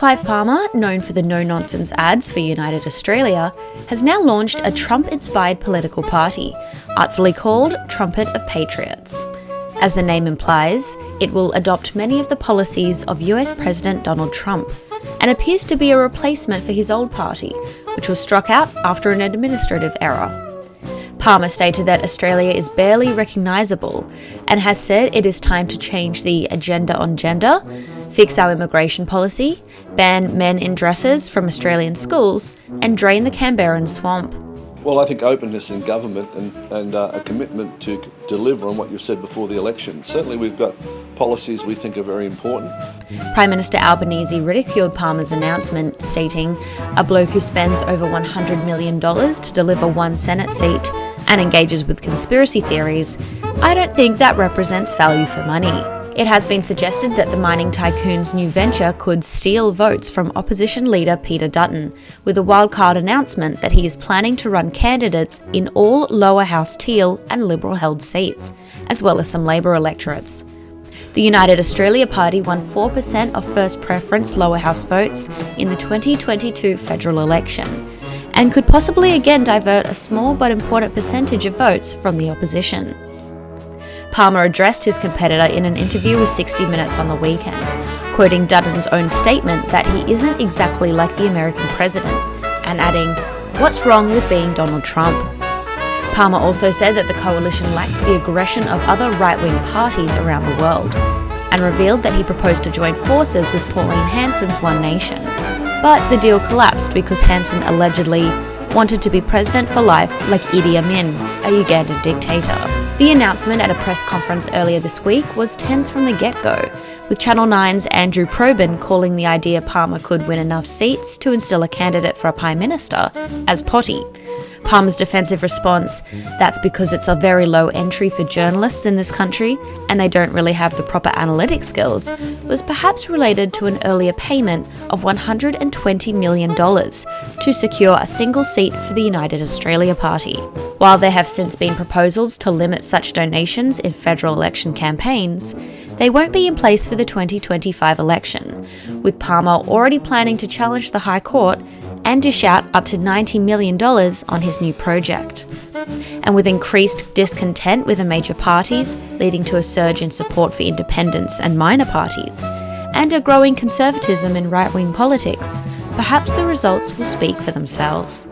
Clive Palmer, known for the no-nonsense ads for United Australia, has now launched a Trump-inspired political party, artfully called Trumpet of Patriots. As the name implies, it will adopt many of the policies of US President Donald Trump, and appears to be a replacement for his old party, which was struck out after an administrative error. Palmer stated that Australia is barely recognisable and has said it is time to change the agenda on gender, fix our immigration policy, ban men in dresses from Australian schools, and drain the Canberran swamp. Well, I think openness in government and a commitment to deliver on what you've said before the election. Certainly we've got policies we think are very important. Prime Minister Albanese ridiculed Palmer's announcement, stating, "A bloke who spends over $100 million to deliver one Senate seat and engages with conspiracy theories, I don't think that represents value for money." It has been suggested that the mining tycoon's new venture could steal votes from opposition leader Peter Dutton, with a wildcard announcement that he is planning to run candidates in all lower house Teal and Liberal-held seats, as well as some Labor electorates. The United Australia Party won 4% of first preference lower house votes in the 2022 federal election, and could possibly again divert a small but important percentage of votes from the opposition. Palmer addressed his competitor in an interview with 60 Minutes on the weekend, quoting Dutton's own statement that he isn't exactly like the American president, and adding, "What's wrong with being Donald Trump?" Palmer also said that the coalition lacked the aggression of other right-wing parties around the world, and revealed that he proposed to join forces with Pauline Hanson's One Nation. But the deal collapsed because Hanson allegedly wanted to be president for life like Idi Amin, a Ugandan dictator. The announcement at a press conference earlier this week was tense from the get-go, with Channel 9's Andrew Probyn calling the idea Palmer could win enough seats to instill a candidate for a Prime Minister as potty. Palmer's defensive response, "That's because it's a very low entry for journalists in this country and they don't really have the proper analytic skills," was perhaps related to an earlier payment of $120 million to secure a single seat for the United Australia Party. While there have since been proposals to limit such donations in federal election campaigns, they won't be in place for the 2025 election, with Palmer already planning to challenge the High Court and dish out up to $90 million on his new project. And with increased discontent with the major parties, leading to a surge in support for independents and minor parties, and a growing conservatism in right-wing politics, perhaps the results will speak for themselves.